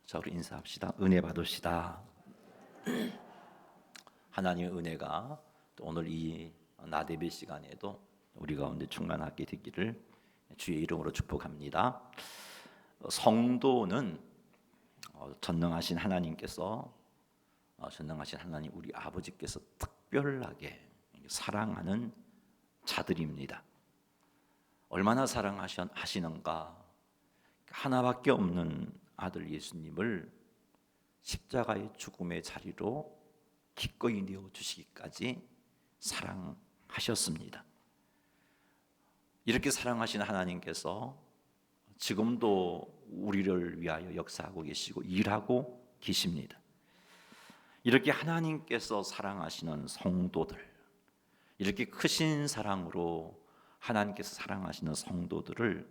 자, 우리 인사합시다. 은혜 받으시다. 하나님의 은혜가 또 오늘 이 낮 예배 시간에도 우리 가운데 충만하게 되기를 주의 이름으로 축복합니다. 성도는 전능하신 하나님께서 전능하신 하나님 우리 아버지께서 특별하게 사랑하는 자들입니다. 얼마나 사랑하시는가? 하나밖에 없는 아들 예수님을 십자가의 죽음의 자리로 기꺼이 내어주시기까지 사랑하셨습니다. 이렇게 사랑하신 하나님께서 지금도 우리를 위하여 역사하고 계시고 일하고 계십니다. 이렇게 하나님께서 사랑하시는 성도들, 이렇게 크신 사랑으로 하나님께서 사랑하시는 성도들을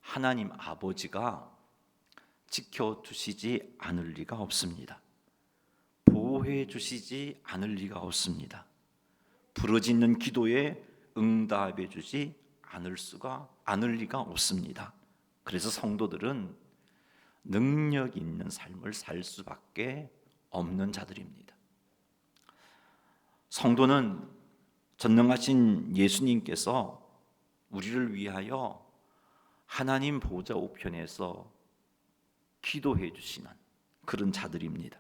하나님 아버지가 지켜주시지 않을 리가 없습니다. 보호해 주시지 않을 리가 없습니다. 부르짖는 기도에 응답해 주지 않을 리가 없습니다. 그래서 성도들은 능력 있는 삶을 살 수밖에 없는 자들입니다. 성도는 전능하신 예수님께서 우리를 위하여 하나님 보좌 우편에서 기도해 주시는 그런 자들입니다.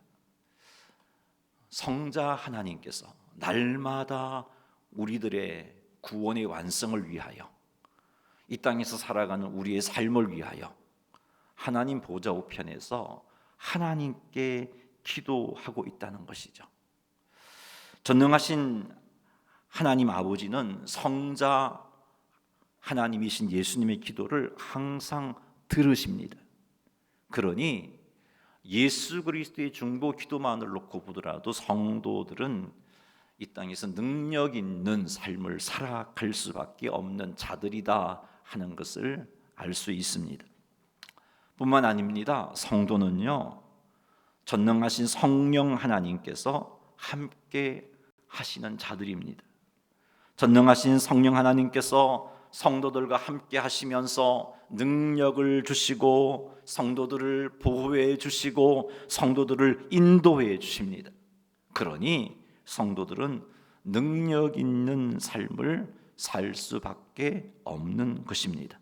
성자 하나님께서 날마다 우리들의 구원의 완성을 위하여 이 땅에서 살아가는 우리의 삶을 위하여 하나님 보좌 우편에서 하나님께 기도하고 있다는 것이죠. 전능하신 하나님 아버지는 성자 하나님이신 예수님의 기도를 항상 들으십니다. 그러니 예수 그리스도의 중보 기도만을 놓고 보더라도 성도들은 이 땅에서 능력 있는 삶을 살아갈 수밖에 없는 자들이다 하는 것을 알 수 있습니다. 뿐만 아닙니다. 성도는요, 전능하신 성령 하나님께서 함께 하시는 자들입니다. 전능하신 성령 하나님께서 성도들과 함께 하시면서 능력을 주시고 성도들을 보호해 주시고 성도들을 인도해 주십니다. 그러니 성도들은 능력 있는 삶을 살 수밖에 없는 것입니다.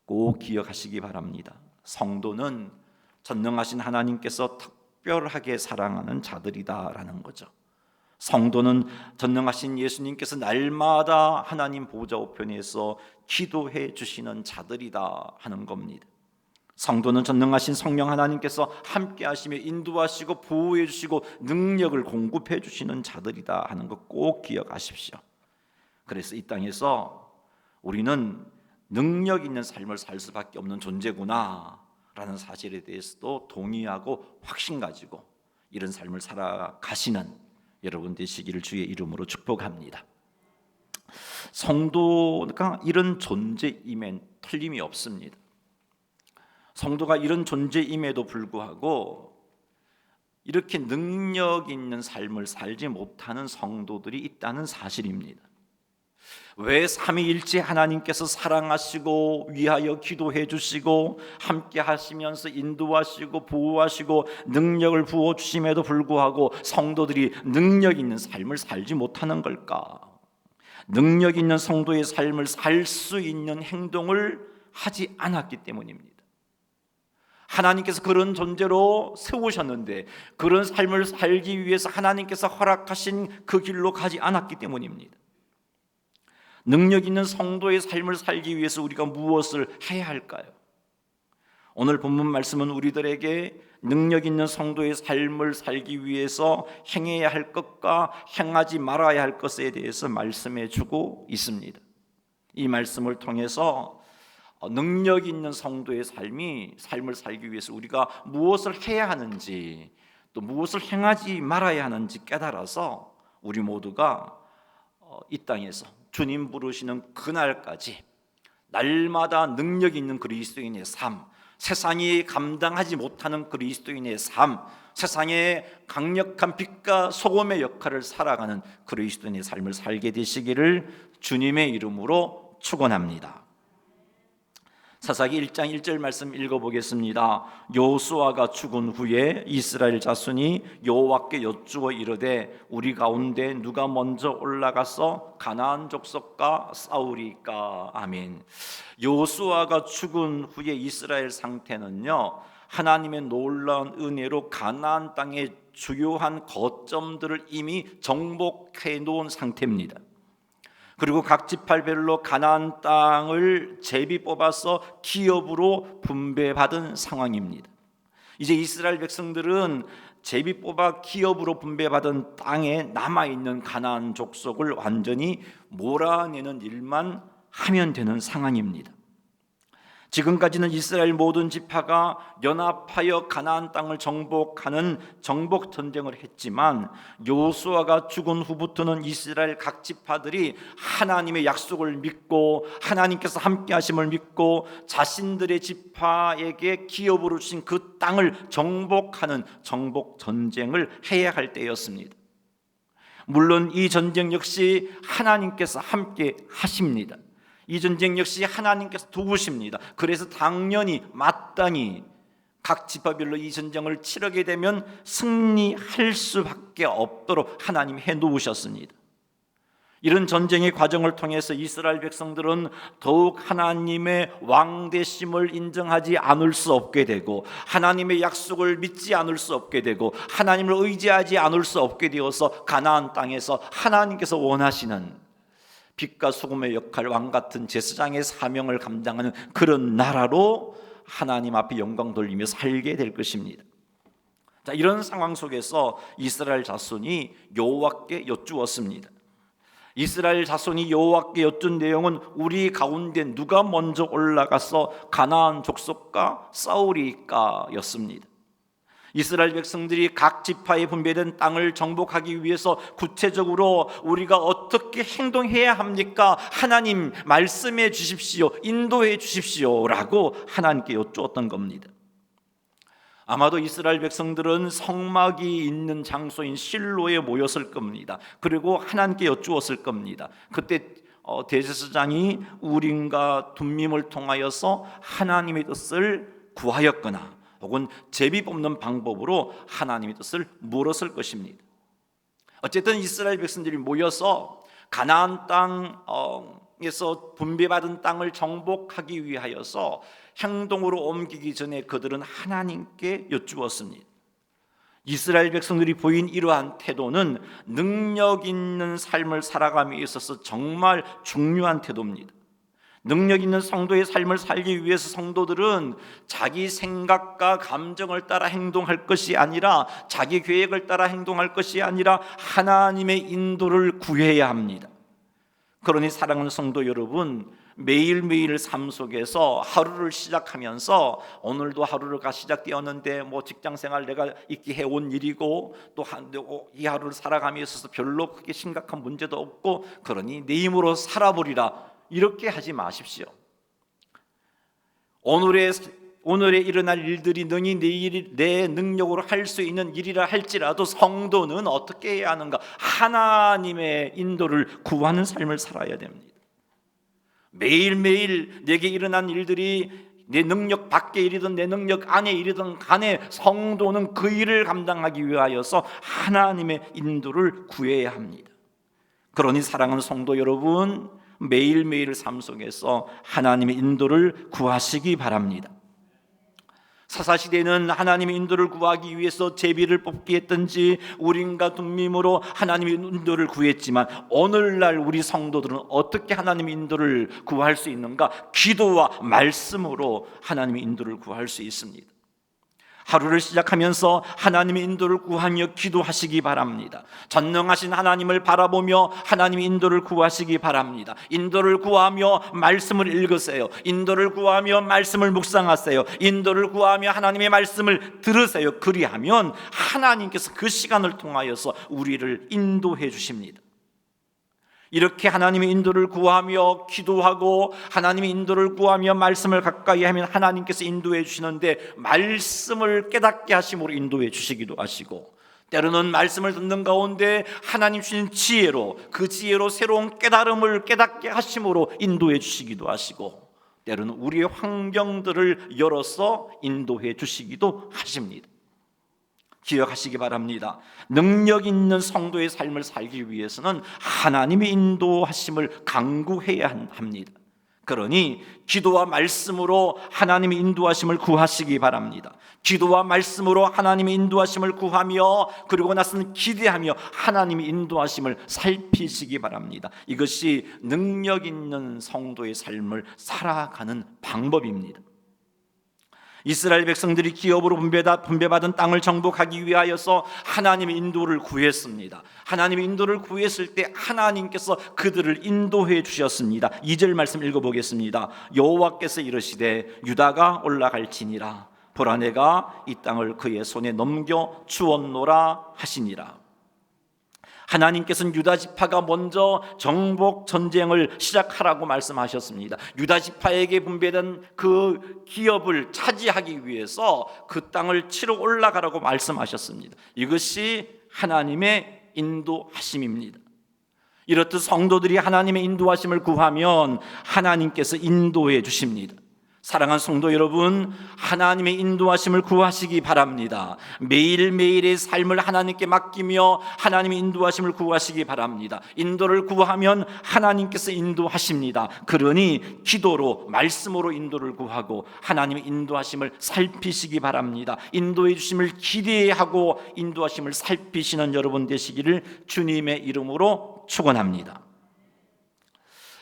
꼭 기억하시기 바랍니다. 성도는 전능하신 하나님께서 특별하게 사랑하는 자들이다라는 거죠. 성도는 전능하신 예수님께서 날마다 하나님 보좌 우편에서 기도해 주시는 자들이다 하는 겁니다. 성도는 전능하신 성령 하나님께서 함께 하시며 인도하시고 보호해 주시고 능력을 공급해 주시는 자들이다 하는 것 꼭 기억하십시오. 그래서 이 땅에서 우리는 능력 있는 삶을 살 수밖에 없는 존재구나 라는 사실에 대해서도 동의하고 확신 가지고 이런 삶을 살아가시는 여러분 되시기를 주의 이름으로 축복합니다. 성도가 이런 존재임엔 틀림이 없습니다. 성도가 이런 존재임에도 불구하고 이렇게 능력 있는 삶을 살지 못하는 성도들이 있다는 사실입니다. 왜 삼위일체 하나님께서 사랑하시고 위하여 기도해 주시고 함께 하시면서 인도하시고 보호하시고 능력을 부어 주심에도 불구하고 성도들이 능력 있는 삶을 살지 못하는 걸까? 능력 있는 성도의 삶을 살 수 있는 행동을 하지 않았기 때문입니다. 하나님께서 그런 존재로 세우셨는데 그런 삶을 살기 위해서 하나님께서 허락하신 그 길로 가지 않았기 때문입니다. 능력 있는 성도의 삶을 살기 위해서 우리가 무엇을 해야 할까요? 오늘 본문 말씀은 우리들에게 능력 있는 성도의 삶을 살기 위해서 행해야 할 것과 행하지 말아야 할 것에 대해서 말씀해 주고 있습니다. 이 말씀을 통해서 능력 있는 성도의 삶을 살기 위해서 우리가 무엇을 해야 하는지 또 무엇을 행하지 말아야 하는지 깨달아서 우리 모두가 이 땅에서 주님 부르시는 그날까지 날마다 능력 있는 그리스도인의 삶, 세상이 감당하지 못하는 그리스도인의 삶, 세상에 강력한 빛과 소금의 역할을 살아가는 그리스도인의 삶을 살게 되시기를 주님의 이름으로 축원합니다. 사사기 1장 1절 말씀 읽어보겠습니다. 여호수아가 죽은 후에 이스라엘 자손이 여호와께 여쭈어 이르되 우리 가운데 누가 먼저 올라가서 가나안 족속과 싸우리까. 아멘. 여호수아가 죽은 후에 이스라엘 상태는요, 하나님의 놀라운 은혜로 가나안 땅의 주요한 거점들을 이미 정복해 놓은 상태입니다. 그리고 각 지파별로 가나안 땅을 제비 뽑아서 기업으로 분배받은 상황입니다. 이제 이스라엘 백성들은 제비 뽑아 기업으로 분배받은 땅에 남아있는 가나안 족속을 완전히 몰아내는 일만 하면 되는 상황입니다. 지금까지는 이스라엘 모든 지파가 연합하여 가나안 땅을 정복하는 정복 전쟁을 했지만 여호수아가 죽은 후부터는 이스라엘 각 지파들이 하나님의 약속을 믿고 하나님께서 함께 하심을 믿고 자신들의 지파에게 기업으로 주신 그 땅을 정복하는 정복 전쟁을 해야 할 때였습니다. 물론 이 전쟁 역시 하나님께서 함께 하십니다. 이 전쟁 역시 하나님께서 도우십니다. 그래서 당연히 마땅히 각 지파별로 이 전쟁을 치르게 되면 승리할 수밖에 없도록 하나님이 해놓으셨습니다. 이런 전쟁의 과정을 통해서 이스라엘 백성들은 더욱 하나님의 왕되심을 인정하지 않을 수 없게 되고 하나님의 약속을 믿지 않을 수 없게 되고 하나님을 의지하지 않을 수 없게 되어서 가나안 땅에서 하나님께서 원하시는 빛과 소금의 역할, 왕같은 제사장의 사명을 감당하는 그런 나라로 하나님 앞에 영광 돌리며 살게 될 것입니다. 자, 이런 상황 속에서 이스라엘 자손이 여호와께 여쭈었습니다. 이스라엘 자손이 여호와께 여쭌 내용은 우리 가운데 누가 먼저 올라가서 가나안 족속과 싸우리까 였습니다. 이스라엘 백성들이 각 지파에 분배된 땅을 정복하기 위해서 구체적으로 우리가 어떻게 행동해야 합니까? 하나님 말씀해 주십시오, 인도해 주십시오 라고 하나님께 여쭈었던 겁니다. 아마도 이스라엘 백성들은 성막이 있는 장소인 실로에 모였을 겁니다. 그리고 하나님께 여쭈었을 겁니다. 그때 대제사장이 우림과 둠밈을 통하여서 하나님의 뜻을 구하였거나 혹은 제비 뽑는 방법으로 하나님의 뜻을 물었을 것입니다. 어쨌든 이스라엘 백성들이 모여서 가나안 땅에서 분배받은 땅을 정복하기 위하여서 행동으로 옮기기 전에 그들은 하나님께 여쭈었습니다. 이스라엘 백성들이 보인 이러한 태도는 능력 있는 삶을 살아감에 있어서 정말 중요한 태도입니다. 능력 있는 성도의 삶을 살기 위해서 성도들은 자기 생각과 감정을 따라 행동할 것이 아니라 자기 계획을 따라 행동할 것이 아니라 하나님의 인도를 구해야 합니다. 그러니 사랑하는 성도 여러분, 매일매일 삶 속에서 하루를 시작하면서 오늘도 하루가 시작되었는데 직장생활 내가 있게 해온 일이고 또 이 하루를 살아감에 있어서 별로 크게 심각한 문제도 없고 그러니 내 힘으로 살아보리라 이렇게 하지 마십시오. 오늘에 일어날 일들이 능히 내 능력으로 할 수 있는 일이라 할지라도 성도는 어떻게 해야 하는가? 하나님의 인도를 구하는 삶을 살아야 됩니다. 매일매일 내게 일어난 일들이 내 능력 밖의 일이든 내 능력 안의 일이든 간에 성도는 그 일을 감당하기 위하여서 하나님의 인도를 구해야 합니다. 그러니 사랑하는 성도 여러분, 매일매일 삶 속에서 하나님의 인도를 구하시기 바랍니다. 사사시대는 하나님의 인도를 구하기 위해서 제비를 뽑기 했든지 우림과 둠밈으로 하나님의 인도를 구했지만 오늘날 우리 성도들은 어떻게 하나님의 인도를 구할 수 있는가? 기도와 말씀으로 하나님의 인도를 구할 수 있습니다. 하루를 시작하면서 하나님의 인도를 구하며 기도하시기 바랍니다. 전능하신 하나님을 바라보며 하나님의 인도를 구하시기 바랍니다. 인도를 구하며 말씀을 읽으세요. 인도를 구하며 말씀을 묵상하세요. 인도를 구하며 하나님의 말씀을 들으세요. 그리하면 하나님께서 그 시간을 통하여서 우리를 인도해 주십니다. 이렇게 하나님의 인도를 구하며 기도하고 하나님의 인도를 구하며 말씀을 가까이 하면 하나님께서 인도해 주시는데 말씀을 깨닫게 하심으로 인도해 주시기도 하시고 때로는 말씀을 듣는 가운데 하나님 주신 지혜로 그 지혜로 새로운 깨달음을 깨닫게 하심으로 인도해 주시기도 하시고 때로는 우리의 환경들을 열어서 인도해 주시기도 하십니다. 기억하시기 바랍니다. 능력 있는 성도의 삶을 살기 위해서는 하나님의 인도하심을 간구해야 합니다. 그러니 기도와 말씀으로 하나님의 인도하심을 구하시기 바랍니다. 기도와 말씀으로 하나님의 인도하심을 구하며 그리고 나서는 기대하며 하나님의 인도하심을 살피시기 바랍니다. 이것이 능력 있는 성도의 삶을 살아가는 방법입니다. 이스라엘 백성들이 기업으로 분배받은 땅을 정복하기 위하여서 하나님의 인도를 구했습니다. 하나님의 인도를 구했을 때 하나님께서 그들을 인도해 주셨습니다. 2절 말씀 읽어보겠습니다. 여호와께서 이르시되 유다가 올라갈지니라 보라 내가 이 땅을 그의 손에 넘겨 주었노라 하시니라. 하나님께서는 유다 지파가 먼저 정복 전쟁을 시작하라고 말씀하셨습니다. 유다 지파에게 분배된 그 기업을 차지하기 위해서 그 땅을 치러 올라가라고 말씀하셨습니다. 이것이 하나님의 인도하심입니다. 이렇듯 성도들이 하나님의 인도하심을 구하면 하나님께서 인도해 주십니다. 사랑하는 성도 여러분, 하나님의 인도하심을 구하시기 바랍니다. 매일매일의 삶을 하나님께 맡기며 하나님의 인도하심을 구하시기 바랍니다. 인도를 구하면 하나님께서 인도하십니다. 그러니 기도로 말씀으로 인도를 구하고 하나님의 인도하심을 살피시기 바랍니다. 인도해 주심을 기대하고 인도하심을 살피시는 여러분 되시기를 주님의 이름으로 축원합니다.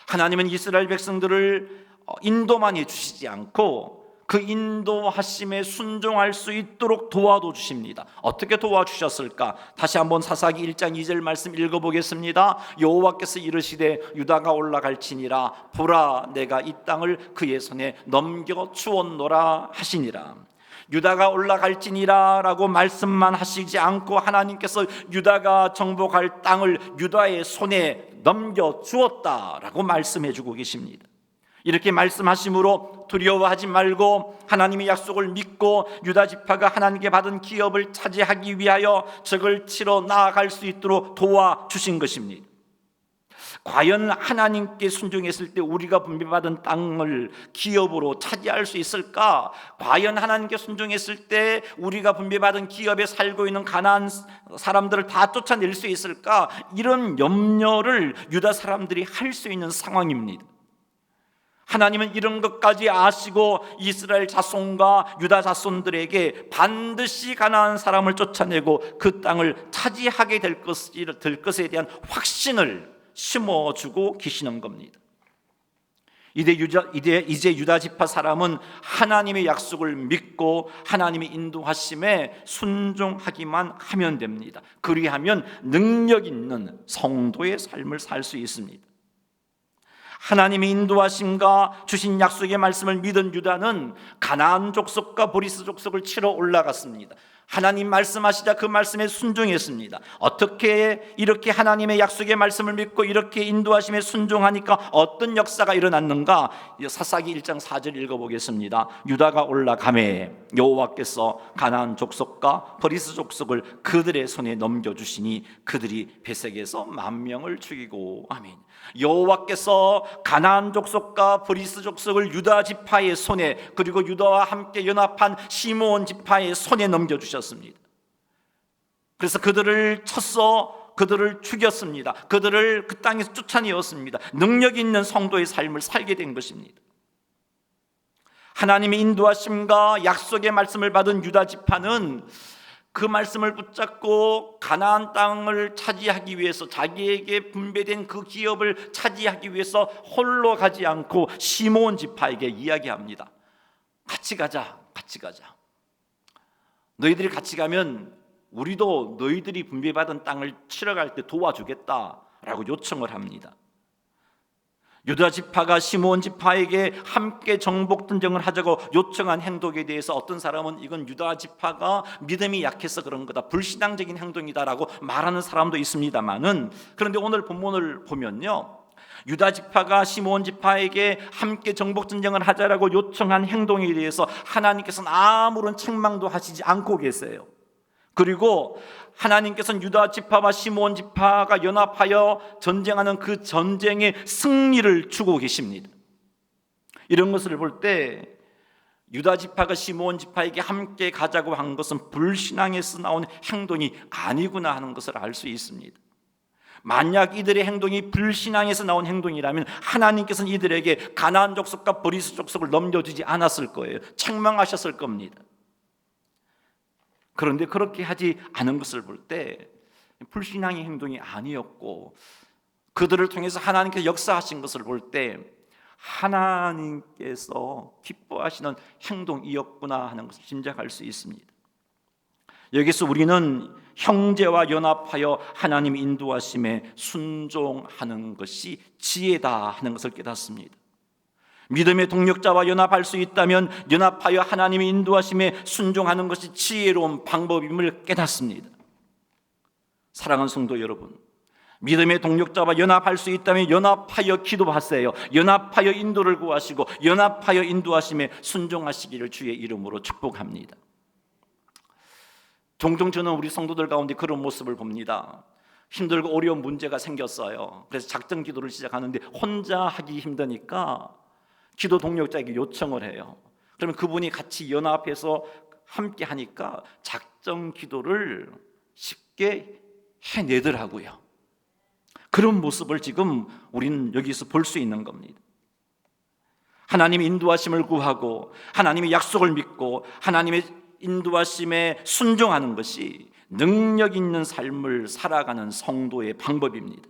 하나님은 이스라엘 백성들을 인도만 해주시지 않고 그 인도하심에 순종할 수 있도록 도와도 주십니다. 어떻게 도와주셨을까? 다시 한번 사사기 1장 2절 말씀 읽어보겠습니다. 여호와께서 이르시되 유다가 올라갈지니라 보라 내가 이 땅을 그의 손에 넘겨 주었노라 하시니라. 유다가 올라갈지니라 라고 말씀만 하시지 않고 하나님께서 유다가 정복할 땅을 유다의 손에 넘겨 주었다라고 말씀해 주고 계십니다. 이렇게 말씀하심으로 두려워하지 말고 하나님의 약속을 믿고 유다 지파가 하나님께 받은 기업을 차지하기 위하여 적을 치러 나아갈 수 있도록 도와주신 것입니다. 과연 하나님께 순종했을 때 우리가 분배받은 땅을 기업으로 차지할 수 있을까? 과연 하나님께 순종했을 때 우리가 분배받은 기업에 살고 있는 가나안 사람들을 다 쫓아낼 수 있을까? 이런 염려를 유다 사람들이 할 수 있는 상황입니다. 하나님은 이런 것까지 아시고 이스라엘 자손과 유다 자손들에게 반드시 가나안 사람을 쫓아내고 그 땅을 차지하게 될 것에 대한 확신을 심어주고 계시는 겁니다. 이제 유다 지파 사람은 하나님의 약속을 믿고 하나님의 인도하심에 순종하기만 하면 됩니다. 그리하면 능력 있는 성도의 삶을 살 수 있습니다. 하나님의 인도하심과 주신 약속의 말씀을 믿은 유다는 가나안 족속과 보리스 족속을 치러 올라갔습니다. 하나님 말씀하시자 그 말씀에 순종했습니다. 어떻게 이렇게 하나님의 약속의 말씀을 믿고 이렇게 인도하심에 순종하니까 어떤 역사가 일어났는가? 사사기 1장 4절 읽어보겠습니다. 유다가 올라가매 여호와께서 가나안 족속과 보리스 족속을 그들의 손에 넘겨주시니 그들이 베색에서 10,000명을 죽이고 아멘. 여호와께서 가나안 족속과 보리스 족속을 유다 지파의 손에 그리고 유다와 함께 연합한 시므온 지파의 손에 넘겨주셨습니다. 그래서 그들을 쳤어 그들을 죽였습니다. 그들을 그 땅에서 쫓아내었습니다. 능력 있는 성도의 삶을 살게 된 것입니다. 하나님의 인도하심과 약속의 말씀을 받은 유다 지파는 그 말씀을 붙잡고 가나안 땅을 차지하기 위해서 자기에게 분배된 그 기업을 차지하기 위해서 홀로 가지 않고 시므온 지파에게 이야기합니다. 같이 가자. 너희들이 같이 가면 우리도 너희들이 분배받은 땅을 치러 갈 때 도와주겠다라고 요청을 합니다. 유다 지파가 시므온 지파에게 함께 정복 전쟁을 하자고 요청한 행동에 대해서 어떤 사람은 이건 유다 지파가 믿음이 약해서 그런 거다, 불신앙적인 행동이다라고 말하는 사람도 있습니다만은, 그런데 오늘 본문을 보면요, 유다 지파가 시므온 지파에게 함께 정복 전쟁을 하자라고 요청한 행동에 대해서 하나님께서는 아무런 책망도 하시지 않고 계세요. 그리고 하나님께서는 유다 지파와 시므온 지파가 연합하여 전쟁하는 그 전쟁의 승리를 주고 계십니다. 이런 것을 볼 때 유다 지파가 시므온 지파에게 함께 가자고 한 것은 불신앙에서 나온 행동이 아니구나 하는 것을 알 수 있습니다. 만약 이들의 행동이 불신앙에서 나온 행동이라면 하나님께서는 이들에게 가나안 족속과 브리스 족속을 넘겨주지 않았을 거예요. 책망하셨을 겁니다. 그런데 그렇게 하지 않은 것을 볼 때 불신앙의 행동이 아니었고, 그들을 통해서 하나님께서 역사하신 것을 볼 때 하나님께서 기뻐하시는 행동이었구나 하는 것을 짐작할 수 있습니다. 여기서 우리는 형제와 연합하여 하나님 인도하심에 순종하는 것이 지혜다 하는 것을 깨닫습니다. 믿음의 동력자와 연합할 수 있다면 연합하여 하나님의 인도하심에 순종하는 것이 지혜로운 방법임을 깨닫습니다. 사랑하는 성도 여러분, 믿음의 동력자와 연합할 수 있다면 연합하여 기도하세요. 연합하여 인도를 구하시고 연합하여 인도하심에 순종하시기를 주의 이름으로 축복합니다. 종종 저는 우리 성도들 가운데 그런 모습을 봅니다. 힘들고 어려운 문제가 생겼어요. 그래서 작정 기도를 시작하는데 혼자 하기 힘드니까 기도 동력자에게 요청을 해요. 그러면 그분이 같이 연합해서 함께 하니까 작정 기도를 쉽게 해내더라고요. 그런 모습을 지금 우리는 여기서 볼 수 있는 겁니다. 하나님의 인도하심을 구하고 하나님의 약속을 믿고 하나님의 인도하심에 순종하는 것이 능력 있는 삶을 살아가는 성도의 방법입니다.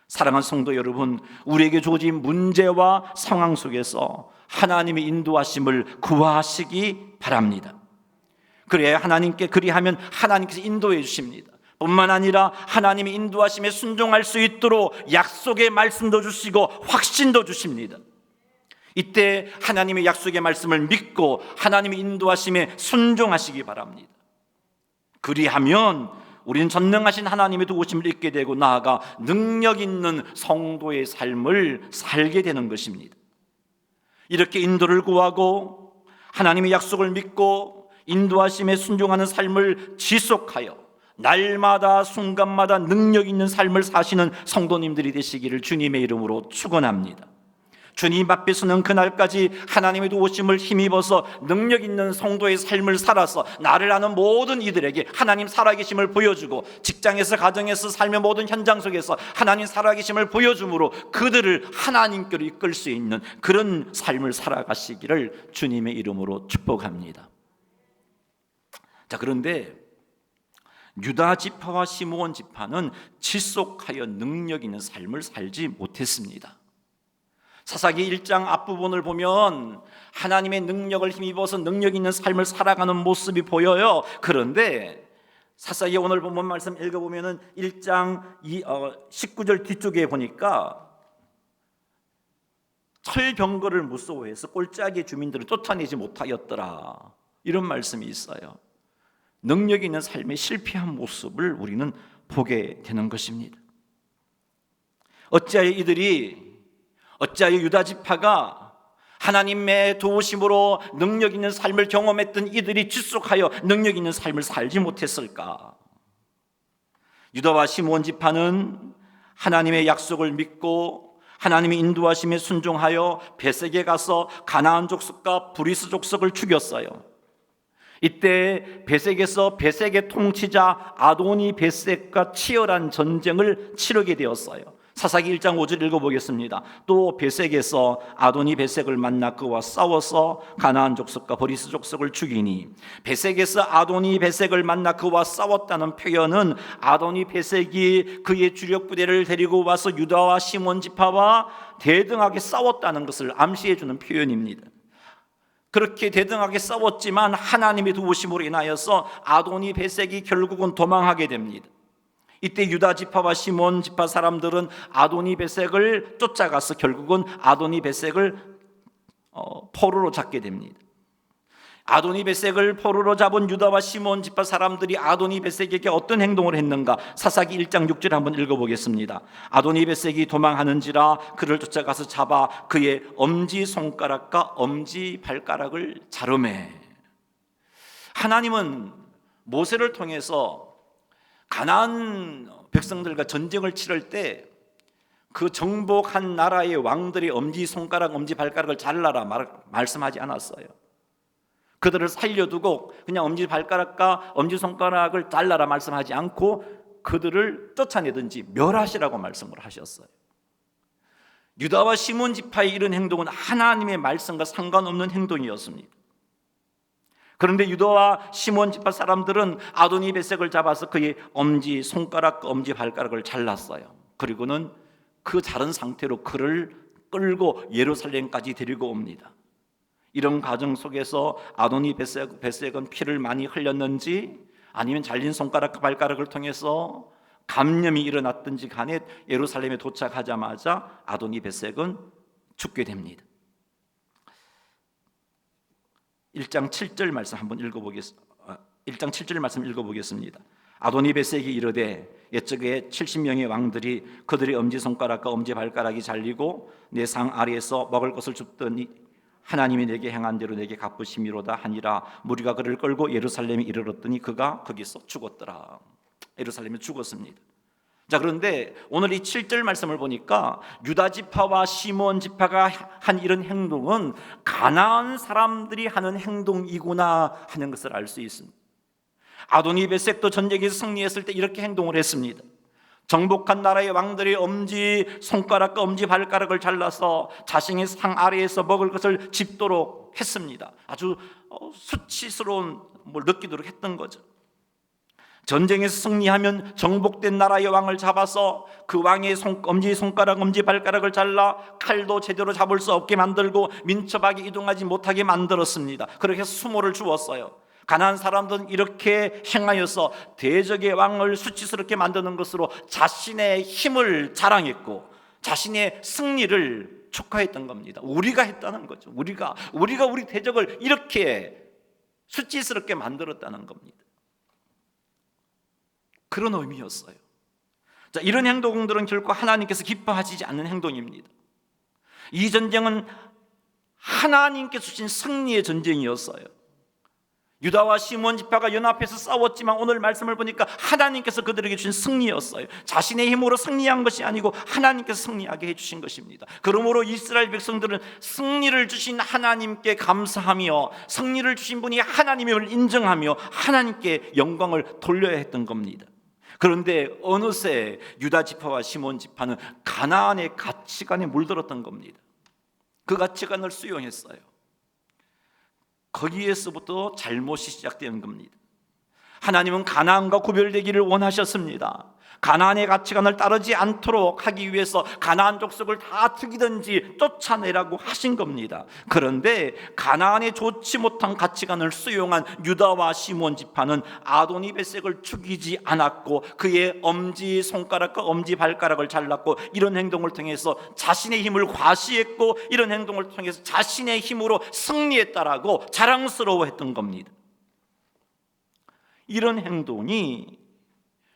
사랑하는 성도 여러분, 우리에게 주어진 문제와 상황 속에서 하나님의 인도하심을 구하시기 바랍니다. 그래야 그리하면 하나님께서 인도해 주십니다. 뿐만 아니라 하나님의 인도하심에 순종할 수 있도록 약속의 말씀도 주시고 확신도 주십니다. 이때 하나님의 약속의 말씀을 믿고 하나님의 인도하심에 순종하시기 바랍니다. 그리하면 우리는 전능하신 하나님의 도우심을 잊게 되고 나아가 능력 있는 성도의 삶을 살게 되는 것입니다. 이렇게 인도를 구하고 하나님의 약속을 믿고 인도하심에 순종하는 삶을 지속하여 날마다 순간마다 능력 있는 삶을 사시는 성도님들이 되시기를 주님의 이름으로 축원합니다. 주님 앞에 서는 그날까지 하나님의 도우심을 힘입어서 능력 있는 성도의 삶을 살아서 나를 아는 모든 이들에게 하나님 살아계심을 보여주고, 직장에서 가정에서 삶의 모든 현장 속에서 하나님 살아계심을 보여줌으로 그들을 하나님께로 이끌 수 있는 그런 삶을 살아가시기를 주님의 이름으로 축복합니다. 자, 그런데 유다 지파와 시므온 지파는 지속하여 능력 있는 삶을 살지 못했습니다. 사사기 1장 앞부분을 보면 하나님의 능력을 힘입어서 능력 있는 삶을 살아가는 모습이 보여요. 그런데 사사기 오늘 본문 말씀 읽어보면 1장 19절 뒤쪽에 보니까 철병거를 무서워해서 꼴짝의 주민들을 쫓아내지 못하였더라, 이런 말씀이 있어요. 능력 있는 삶에 실패한 모습을 우리는 보게 되는 것입니다. 어찌하여 유다 지파가 하나님의 도우심으로 능력 있는 삶을 경험했던 이들이 지속하여 능력 있는 삶을 살지 못했을까? 유다와 시므온 지파는 하나님의 약속을 믿고 하나님의 인도하심에 순종하여 베색에 가서 가나안 족속과 브리스 족속을 죽였어요. 이때 베색에서 베색의 통치자 아도니 베색과 치열한 전쟁을 치르게 되었어요. 사사기 1장 5절 읽어보겠습니다. 또 베색에서 아도니 베색을 만나 그와 싸워서 가나안 족속과 브리스 족속을 죽이니, 베색에서 아도니 베색을 만나 그와 싸웠다는 표현은 아도니 베색이 그의 주력 부대를 데리고 와서 유다와 시몬 지파와 대등하게 싸웠다는 것을 암시해주는 표현입니다. 그렇게 대등하게 싸웠지만 하나님의 도우심으로 인하여서 아도니 베색이 결국은 도망하게 됩니다. 이때 유다 지파와 시몬 지파 사람들은 아도니 베색을 쫓아가서 결국은 아도니 베색을 포로로 잡게 됩니다. 아도니 베색을 포로로 잡은 유다와 시몬 지파 사람들이 아도니 베색에게 어떤 행동을 했는가? 사사기 1장 6절 한번 읽어보겠습니다. 아도니 베색이 도망하는지라 그를 쫓아가서 잡아 그의 엄지 손가락과 엄지 발가락을 자르매. 하나님은 모세를 통해서 가나안 백성들과 전쟁을 치를 때 그 정복한 나라의 왕들의 엄지손가락, 엄지발가락을 잘라라 말씀하지 않았어요. 그들을 살려두고 그냥 엄지발가락과 엄지손가락을 잘라라 말씀하지 않고 그들을 쫓아내든지 멸하시라고 말씀을 하셨어요. 유다와 시몬 지파의 이런 행동은 하나님의 말씀과 상관없는 행동이었습니다. 그런데 유다와 시몬 지파 사람들은 아도니 베섹을 잡아서 그의 엄지 손가락과 엄지 발가락을 잘랐어요. 그리고는 그 자른 상태로 그를 끌고 예루살렘까지 데리고 옵니다. 이런 과정 속에서 아도니 베섹은 피를 많이 흘렸는지 아니면 잘린 손가락과 발가락을 통해서 감염이 일어났든지 간에 예루살렘에 도착하자마자 아도니 베섹은 죽게 됩니다. 1장 7절 말씀 한번 읽어보겠습니다. 1장 7절 말씀 읽어보겠습니다. 아도니 베섹이 이르되 옛적에 70명의 왕들이 그들의 엄지손가락과 엄지발가락이 잘리고 내 상 아래에서 먹을 것을 줍더니 하나님이 내게 행한 대로 내게 갚으심이로다 하니라. 무리가 그를 끌고 예루살렘에 이르렀더니 그가 거기서 죽었더라. 예루살렘에 죽었습니다. 자, 그런데 오늘 이 7절 말씀을 보니까 유다 지파와 시몬 지파가 한 이런 행동은 가나안 사람들이 하는 행동이구나 하는 것을 알 수 있습니다. 아도니 베섹도 전쟁에서 승리했을 때 이렇게 행동을 했습니다. 정복한 나라의 왕들의 엄지 손가락과 엄지 발가락을 잘라서 자신의 상 아래에서 먹을 것을 집도록 했습니다. 아주 수치스러운 걸 느끼도록 했던 거죠. 전쟁에서 승리하면 정복된 나라의 왕을 잡아서 그 왕의 엄지 손가락, 엄지 발가락을 잘라 칼도 제대로 잡을 수 없게 만들고 민첩하게 이동하지 못하게 만들었습니다. 그렇게 수모를 주었어요. 가나안 사람들은 이렇게 행하여서 대적의 왕을 수치스럽게 만드는 것으로 자신의 힘을 자랑했고 자신의 승리를 축하했던 겁니다. 우리가 했다는 거죠. 우리가 우리 대적을 이렇게 수치스럽게 만들었다는 겁니다. 그런 의미였어요. 자, 이런 행동들은 결코 하나님께서 기뻐하시지 않는 행동입니다. 이 전쟁은 하나님께서 주신 승리의 전쟁이었어요. 유다와 시몬 지파가 연합해서 싸웠지만 오늘 말씀을 보니까 하나님께서 그들에게 주신 승리였어요. 자신의 힘으로 승리한 것이 아니고 하나님께서 승리하게 해주신 것입니다. 그러므로 이스라엘 백성들은 승리를 주신 하나님께 감사하며 승리를 주신 분이 하나님임을 인정하며 하나님께 영광을 돌려야 했던 겁니다. 그런데 어느새 유다 지파와 시몬 지파는 가나안의 가치관에 물들었던 겁니다. 그 가치관을 수용했어요. 거기에서부터 잘못이 시작되는 겁니다. 하나님은 가나안과 구별되기를 원하셨습니다. 가나안의 가치관을 따르지 않도록 하기 위해서 가나안 족속을 다 죽이든지 쫓아내라고 하신 겁니다. 그런데 가나안의 좋지 못한 가치관을 수용한 유다와 시몬 지파는 아도니 베섹을 죽이지 않았고 그의 엄지 손가락과 엄지 발가락을 잘랐고 이런 행동을 통해서 자신의 힘을 과시했고 이런 행동을 통해서 자신의 힘으로 승리했다라고 자랑스러워했던 겁니다. 이런 행동이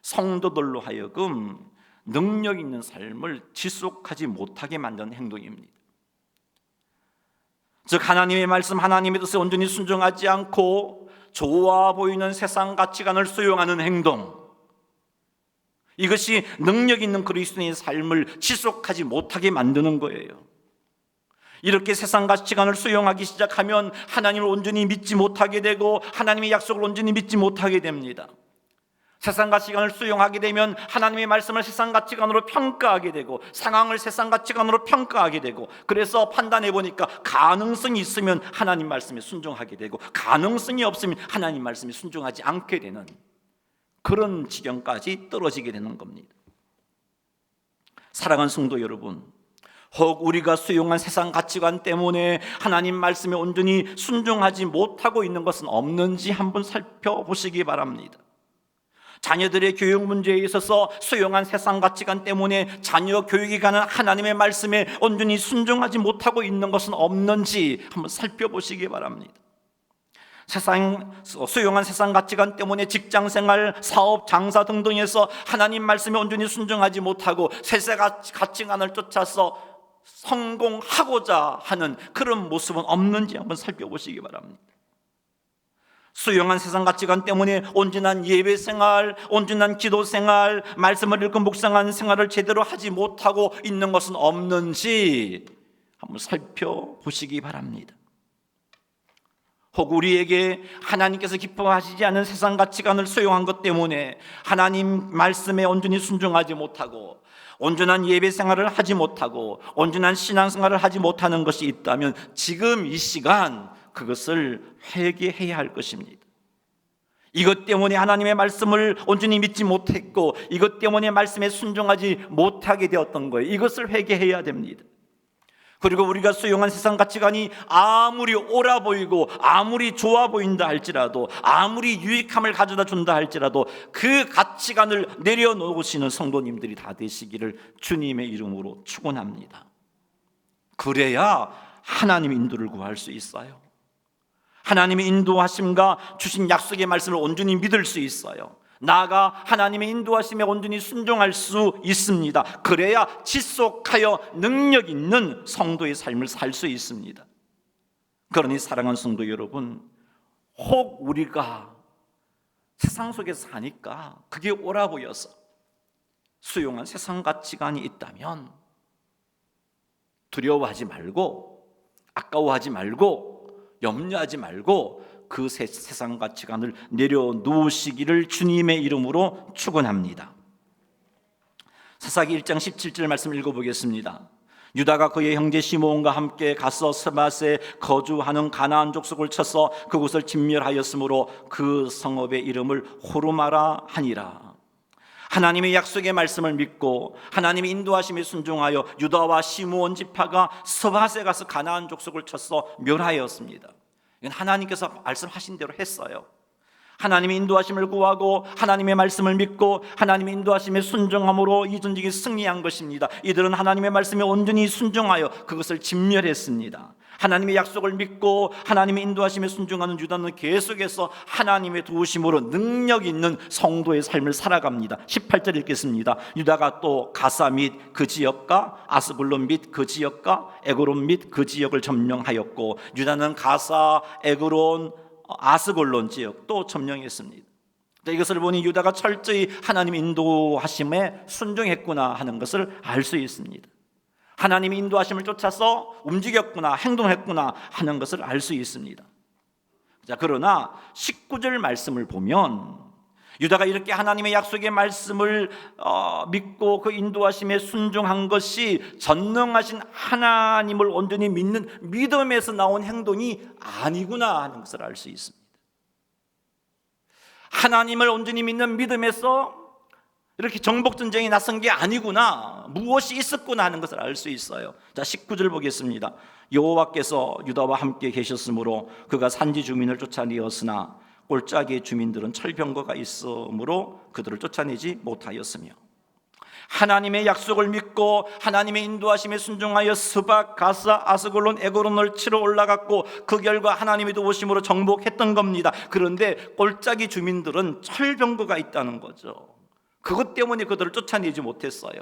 성도들로 하여금 능력 있는 삶을 지속하지 못하게 만드는 행동입니다. 즉 하나님의 말씀, 하나님의 뜻에 온전히 순종하지 않고 좋아 보이는 세상 가치관을 수용하는 행동, 이것이 능력 있는 그리스도인의 삶을 지속하지 못하게 만드는 거예요. 이렇게 세상 가치관을 수용하기 시작하면 하나님을 온전히 믿지 못하게 되고 하나님의 약속을 온전히 믿지 못하게 됩니다. 세상 가치관을 수용하게 되면 하나님의 말씀을 세상 가치관으로 평가하게 되고 상황을 세상 가치관으로 평가하게 되고 그래서 판단해 보니까 가능성이 있으면 하나님 말씀에 순종하게 되고 가능성이 없으면 하나님 말씀에 순종하지 않게 되는 그런 지경까지 떨어지게 되는 겁니다. 사랑하는 성도 여러분, 혹 우리가 수용한 세상 가치관 때문에 하나님 말씀에 온전히 순종하지 못하고 있는 것은 없는지 한번 살펴보시기 바랍니다. 자녀들의 교육 문제에 있어서 수용한 세상 가치관 때문에 자녀 교육에 관한 하나님의 말씀에 온전히 순종하지 못하고 있는 것은 없는지 한번 살펴보시기 바랍니다. 수용한 세상 가치관 때문에 직장생활, 사업, 장사 등등에서 하나님 말씀에 온전히 순종하지 못하고 세상 가치관을 쫓아서 성공하고자 하는 그런 모습은 없는지 한번 살펴보시기 바랍니다. 수용한 세상 가치관 때문에 온전한 예배 생활, 온전한 기도 생활, 말씀을 읽고 묵상하는 생활을 제대로 하지 못하고 있는 것은 없는지 한번 살펴보시기 바랍니다. 혹 우리에게 하나님께서 기뻐하시지 않은 세상 가치관을 수용한 것 때문에 하나님 말씀에 온전히 순종하지 못하고 온전한 예배 생활을 하지 못하고 온전한 신앙 생활을 하지 못하는 것이 있다면 지금 이 시간 그것을 회개해야 할 것입니다. 이것 때문에 하나님의 말씀을 온전히 믿지 못했고 이것 때문에 말씀에 순종하지 못하게 되었던 거예요. 이것을 회개해야 됩니다. 그리고 우리가 수용한 세상 가치관이 아무리 옳아 보이고 아무리 좋아 보인다 할지라도 아무리 유익함을 가져다 준다 할지라도 그 가치관을 내려놓으시는 성도님들이 다 되시기를 주님의 이름으로 축원합니다. 그래야 하나님의 인도를 구할 수 있어요. 하나님의 인도하심과 주신 약속의 말씀을 온전히 믿을 수 있어요. 나아가 하나님의 인도하심에 온전히 순종할 수 있습니다. 그래야 지속하여 능력 있는 성도의 삶을 살 수 있습니다. 그러니 사랑하는 성도 여러분, 혹 우리가 세상 속에서 사니까 그게 옳아 보여서 수용한 세상 가치관이 있다면 두려워하지 말고 아까워하지 말고 염려하지 말고 그 세상 가치관을 내려놓으시기를 주님의 이름으로 축원합니다. 사사기 1장 17절 말씀 읽어보겠습니다. 유다가 그의 형제 시므온과 함께 가서 스밧에 거주하는 가나안 족속을 쳐서 그곳을 진멸하였으므로 그 성읍의 이름을 호르마라 하니라. 하나님의 약속의 말씀을 믿고 하나님의 인도하심에 순종하여 유다와 시므온 지파가 스밧에 가서 가나안 족속을 쳐서 멸하였습니다. 이건 하나님께서 말씀하신 대로 했어요. 하나님의 인도하심을 구하고 하나님의 말씀을 믿고 하나님의 인도하심에 순종함으로 이 전쟁이 승리한 것입니다. 이들은 하나님의 말씀에 온전히 순종하여 그것을 진멸했습니다. 하나님의 약속을 믿고 하나님의 인도하심에 순종하는 유다는 계속해서 하나님의 도우심으로 능력 있는 성도의 삶을 살아갑니다. 18절 읽겠습니다. 유다가 또 가사 및 그 지역과 아스글론 및 그 지역과 에그론 및 그 지역을 점령하였고 유다는 가사, 에그론, 아스글론 지역도 점령했습니다. 이것을 보니 유다가 철저히 하나님의 인도하심에 순종했구나 하는 것을 알 수 있습니다. 하나님의 인도하심을 쫓아서 움직였구나, 행동했구나 하는 것을 알 수 있습니다. 자, 그러나 19절 말씀을 보면 유다가 이렇게 하나님의 약속의 말씀을 믿고 그 인도하심에 순종한 것이 전능하신 하나님을 온전히 믿는 믿음에서 나온 행동이 아니구나 하는 것을 알 수 있습니다. 하나님을 온전히 믿는 믿음에서 이렇게 정복전쟁이 나선 게 아니구나, 무엇이 있었구나 하는 것을 알 수 있어요. 자, 19절 보겠습니다. 여호와께서 유다와 함께 계셨으므로 그가 산지 주민을 쫓아내었으나 골짜기의 주민들은 철병거가 있으므로 그들을 쫓아내지 못하였으며 하나님의 약속을 믿고 하나님의 인도하심에 순종하여 스밧, 가사, 아스글론, 에그론을 치러 올라갔고 그 결과 하나님의 도우심으로 정복했던 겁니다. 그런데 골짜기 주민들은 철병거가 있다는 거죠. 그것 때문에 그들을 쫓아내지 못했어요.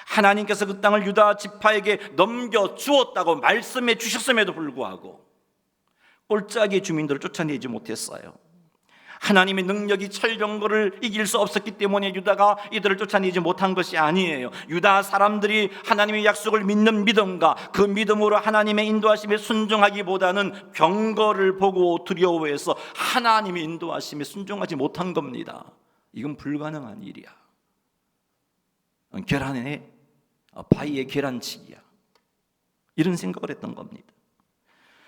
하나님께서 그 땅을 유다 지파에게 넘겨주었다고 말씀해 주셨음에도 불구하고 골짜기 주민들을 쫓아내지 못했어요. 하나님의 능력이 철병거를 이길 수 없었기 때문에 유다가 이들을 쫓아내지 못한 것이 아니에요. 유다 사람들이 하나님의 약속을 믿는 믿음과 그 믿음으로 하나님의 인도하심에 순종하기보다는 병거를 보고 두려워해서 하나님의 인도하심에 순종하지 못한 겁니다. 이건 불가능한 일이야. 계란에 바위에 계란치기야. 이런 생각을 했던 겁니다.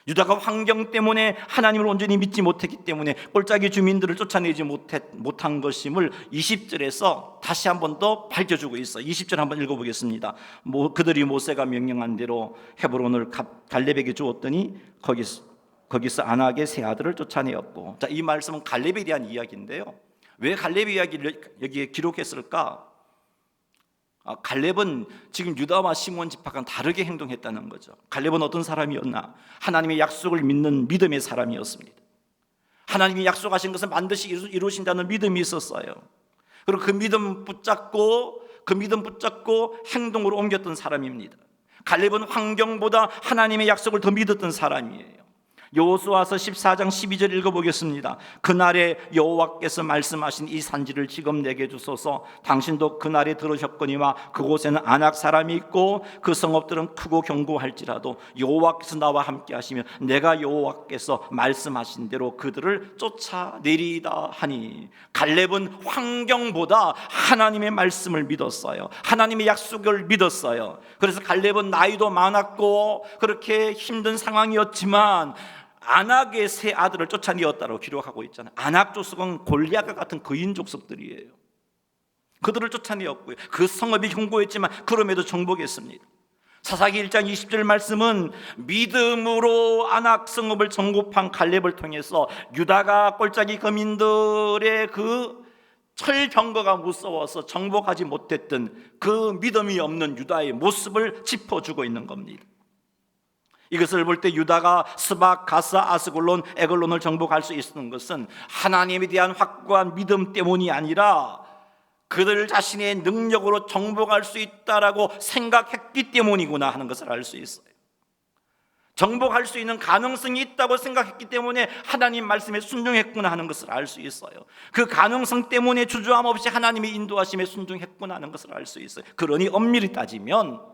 유다가 환경 때문에 하나님을 온전히 믿지 못했기 때문에 골짜기 주민들을 쫓아내지 못한 것임을 20절에서 다시 한 번 더 밝혀주고 있어요. 20절 한번 읽어보겠습니다. 그들이 모세가 명령한 대로 헤브론을 갈렙에게 주었더니 거기서 아낙의 세 아들을 쫓아내었고. 자, 이 말씀은 갈렙에 대한 이야기인데요. 왜 갈렙의 이야기를 여기에 기록했을까? 갈렙은 지금 유다와 시므온 지파가 다르게 행동했다는 거죠. 갈렙은 어떤 사람이었나? 하나님의 약속을 믿는 믿음의 사람이었습니다. 하나님이 약속하신 것을 반드시 이루신다는 믿음이 있었어요. 그리고 그 믿음 붙잡고 행동으로 옮겼던 사람입니다. 갈렙은 환경보다 하나님의 약속을 더 믿었던 사람이에요. 여호수아서 14장 12절 읽어보겠습니다. 그날에 여호와께서 말씀하신 이 산지를 지금 내게 주소서. 당신도 그날에 들으셨거니와 그곳에는 아낙 사람이 있고 그 성읍들은 크고 견고할지라도 여호와께서 나와 함께 하시면 내가 여호와께서 말씀하신 대로 그들을 쫓아내리이다 하니, 갈렙은 환경보다 하나님의 말씀을 믿었어요. 하나님의 약속을 믿었어요. 그래서 갈렙은 나이도 많았고 그렇게 힘든 상황이었지만 아낙의 세 아들을 쫓아내었다고 기록하고 있잖아요. 아낙 족속은 골리앗과 같은 거인 족속들이에요. 그들을 쫓아내었고요. 그 성읍이 견고했지만 그럼에도 정복했습니다. 사사기 1장 20절 말씀은 믿음으로 아낙 성읍을 정복한 갈렙을 통해서 유다가 골짜기 거민들의 그 철병거가 무서워서 정복하지 못했던 그 믿음이 없는 유다의 모습을 짚어주고 있는 겁니다. 이것을 볼 때 유다가 스박, 가사, 아스골론, 에글론을 정복할 수 있었던 것은 하나님에 대한 확고한 믿음 때문이 아니라 그들 자신의 능력으로 정복할 수 있다라고 생각했기 때문이구나 하는 것을 알 수 있어요. 정복할 수 있는 가능성이 있다고 생각했기 때문에 하나님 말씀에 순종했구나 하는 것을 알 수 있어요. 그 가능성 때문에 주저함 없이 하나님의 인도하심에 순종했구나 하는 것을 알 수 있어요. 그러니 엄밀히 따지면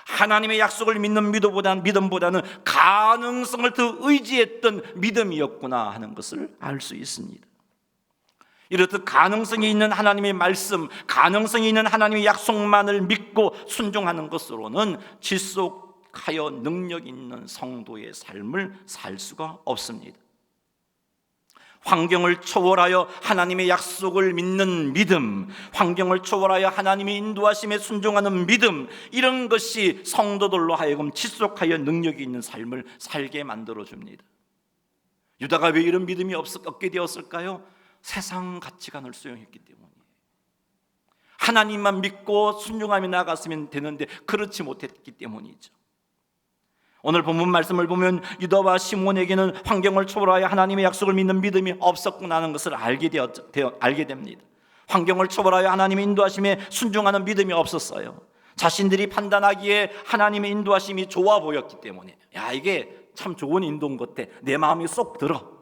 하나님의 약속을 믿는 믿음보다는 가능성을 더 의지했던 믿음이었구나 하는 것을 알 수 있습니다. 이렇듯 가능성이 있는 하나님의 말씀, 가능성이 있는 하나님의 약속만을 믿고 순종하는 것으로는 지속하여 능력 있는 성도의 삶을 살 수가 없습니다. 환경을 초월하여 하나님의 약속을 믿는 믿음, 환경을 초월하여 하나님의 인도하심에 순종하는 믿음, 이런 것이 성도들로 하여금 지속하여 능력이 있는 삶을 살게 만들어줍니다. 유다가 왜 이런 믿음이 없게 되었을까요? 세상 가치관을 수용했기 때문이에요. 하나님만 믿고 순종하며 나아갔으면 되는데 그렇지 못했기 때문이죠. 오늘 본문 말씀을 보면 유다와 시몬에게는 환경을 초월하여 하나님의 약속을 믿는 믿음이 없었구나 하는 것을 알게 됩니다. 환경을 초월하여 하나님의 인도하심에 순종하는 믿음이 없었어요. 자신들이 판단하기에 하나님의 인도하심이 좋아 보였기 때문에, 야, 이게 참 좋은 인도인 것 같아, 내 마음이 쏙 들어,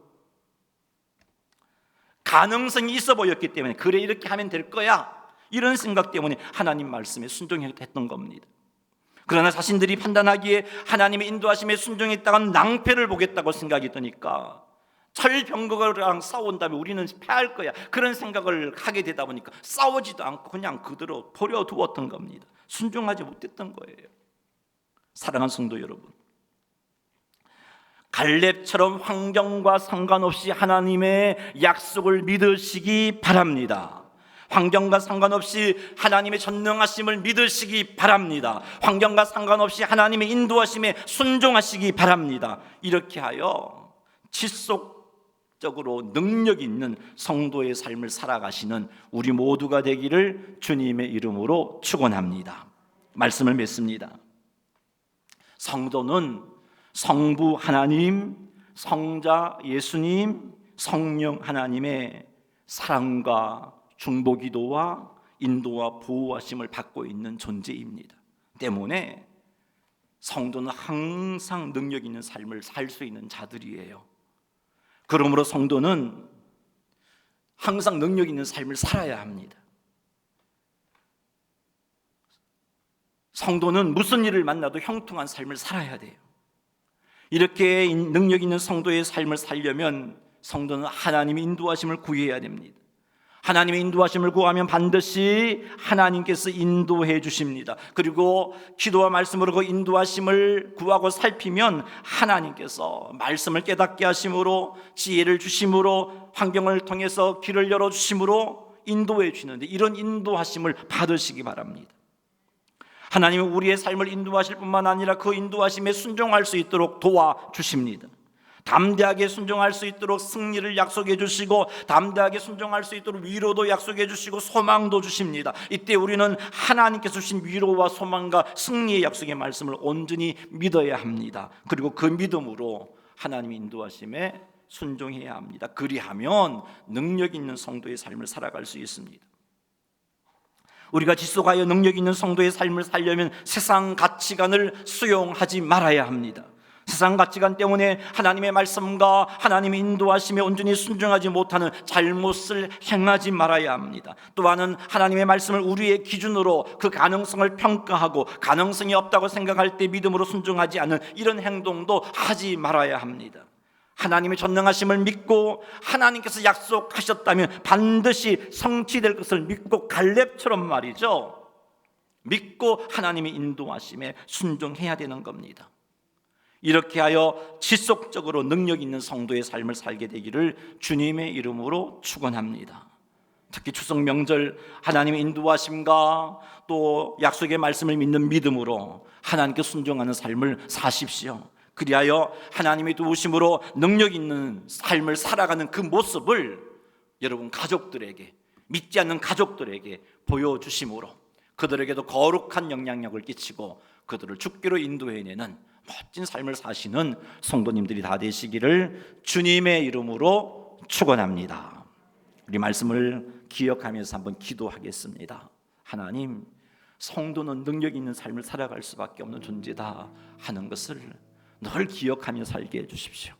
가능성이 있어 보였기 때문에, 그래 이렇게 하면 될 거야, 이런 생각 때문에 하나님 말씀에 순종했던 겁니다. 그러나 자신들이 판단하기에 하나님의 인도하심에 순종했다간 낭패를 보겠다고 생각이 드니까 철병거랑 싸운 다음에 우리는 패할 거야, 그런 생각을 하게 되다 보니까 싸우지도 않고 그냥 그대로 버려두었던 겁니다. 순종하지 못했던 거예요. 사랑하는 성도 여러분, 갈렙처럼 환경과 상관없이 하나님의 약속을 믿으시기 바랍니다. 환경과 상관없이 하나님의 전능하심을 믿으시기 바랍니다. 환경과 상관없이 하나님의 인도하심에 순종하시기 바랍니다. 이렇게 하여 지속적으로 능력 있는 성도의 삶을 살아가시는 우리 모두가 되기를 주님의 이름으로 축원합니다. 말씀을 맺습니다. 성도는 성부 하나님, 성자 예수님, 성령 하나님의 사랑과 중보기도와 인도와 보호하심을 받고 있는 존재입니다. 때문에 성도는 항상 능력 있는 삶을 살 수 있는 자들이에요. 그러므로 성도는 항상 능력 있는 삶을 살아야 합니다. 성도는 무슨 일을 만나도 형통한 삶을 살아야 돼요. 이렇게 능력 있는 성도의 삶을 살려면 성도는 하나님의 인도하심을 구해야 됩니다. 하나님의 인도하심을 구하면 반드시 하나님께서 인도해 주십니다. 그리고 기도와 말씀으로 그 인도하심을 구하고 살피면 하나님께서 말씀을 깨닫게 하심으로, 지혜를 주심으로, 환경을 통해서 길을 열어주심으로 인도해 주시는데, 이런 인도하심을 받으시기 바랍니다. 하나님은 우리의 삶을 인도하실 뿐만 아니라 그 인도하심에 순종할 수 있도록 도와주십니다. 담대하게 순종할 수 있도록 승리를 약속해 주시고, 담대하게 순종할 수 있도록 위로도 약속해 주시고, 소망도 주십니다. 이때 우리는 하나님께서 주신 위로와 소망과 승리의 약속의 말씀을 온전히 믿어야 합니다. 그리고 그 믿음으로 하나님의 인도하심에 순종해야 합니다. 그리하면 능력 있는 성도의 삶을 살아갈 수 있습니다. 우리가 지속하여 능력 있는 성도의 삶을 살려면 세상 가치관을 수용하지 말아야 합니다. 세상 가치관 때문에 하나님의 말씀과 하나님의 인도하심에 온전히 순종하지 못하는 잘못을 행하지 말아야 합니다. 또한은 하나님의 말씀을 우리의 기준으로 그 가능성을 평가하고 가능성이 없다고 생각할 때 믿음으로 순종하지 않는 이런 행동도 하지 말아야 합니다. 하나님의 전능하심을 믿고 하나님께서 약속하셨다면 반드시 성취될 것을 믿고 갈렙처럼 말이죠, 믿고 하나님의 인도하심에 순종해야 되는 겁니다. 이렇게 하여 지속적으로 능력 있는 성도의 삶을 살게 되기를 주님의 이름으로 축원합니다. 특히 추석 명절 하나님의 인도하심과 또 약속의 말씀을 믿는 믿음으로 하나님께 순종하는 삶을 사십시오. 그리하여 하나님의 도우심으로 능력 있는 삶을 살아가는 그 모습을 여러분 가족들에게, 믿지 않는 가족들에게 보여주심으로 그들에게도 거룩한 영향력을 끼치고 그들을 주께로 인도해내는 멋진 삶을 사시는 성도님들이 다 되시기를 주님의 이름으로 축원합니다. 우리 말씀을 기억하면서 한번 기도하겠습니다. 하나님, 성도는 능력 있는 삶을 살아갈 수밖에 없는 존재다 하는 것을 늘 기억하며 살게 해주십시오.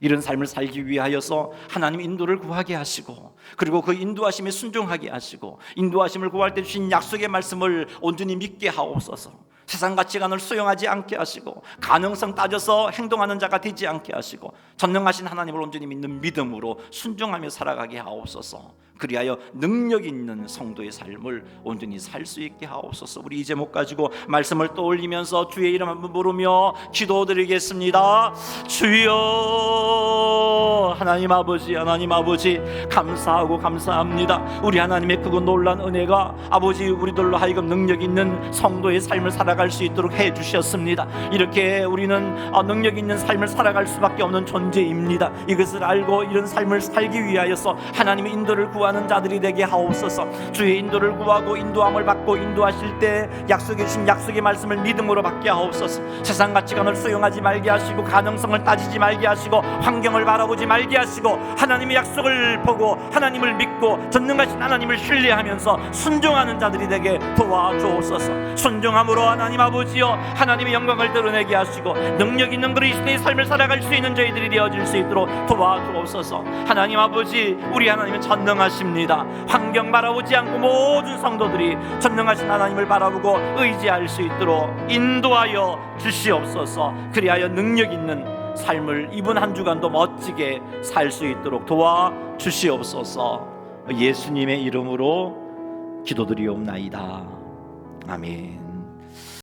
이런 삶을 살기 위하여서 하나님 인도를 구하게 하시고, 그리고 그 인도하심에 순종하게 하시고, 인도하심을 구할 때 주신 약속의 말씀을 온전히 믿게 하옵소서. 세상 가치관을 수용하지 않게 하시고 가능성 따져서 행동하는 자가 되지 않게 하시고 전능하신 하나님을 온전히 믿는 믿음으로 순종하며 살아가게 하옵소서. 그리하여 능력 있는 성도의 삶을 온전히 살 수 있게 하옵소서. 우리 이 제목 가지고 말씀을 떠올리면서 주의 이름 한번 부르며 기도드리겠습니다. 주여, 하나님 아버지, 하나님 아버지, 감사하고 감사합니다. 우리 하나님의 크고 놀란 은혜가 아버지 우리들로 하여금 능력 있는 성도의 삶을 살아갈 수 있도록 해주셨습니다. 이렇게 우리는 능력 있는 삶을 살아갈 수밖에 없는 존재입니다. 이것을 알고 이런 삶을 살기 위하여서 하나님의 인도를 구하는 자들이 되게 하옵소서. 주의 인도를 구하고 인도함을 받고 인도하실 때 약속해 주신 약속의 말씀을 믿음으로 받게 하옵소서. 세상 가치관을 수용하지 말게 하시고 가능성을 따지지 말게 하시고 환경을 바라보지 말게 하시고 하나님의 약속을 보고 하나님을 믿고 전능하신 하나님을 신뢰하면서 순종하는 자들이 되게 도와주옵소서. 순종함으로 하나님 아버지여 하나님의 영광을 드러내게 하시고 능력 있는 그리스도의 삶을 살아갈 수 있는 저희들이 되어질 수 있도록 도와주옵소서. 하나님 아버지, 우리 하나님은 전능하십니다. 환경 바라보지 않고 모든 성도들이 전능하신 하나님을 바라보고 의지할 수 있도록 인도하여 주시옵소서. 그리하여 능력 있는 삶을 이번 한 주간도 멋지게 살 수 있도록 도와주시옵소서. 예수님의 이름으로 기도드리옵나이다. 아멘.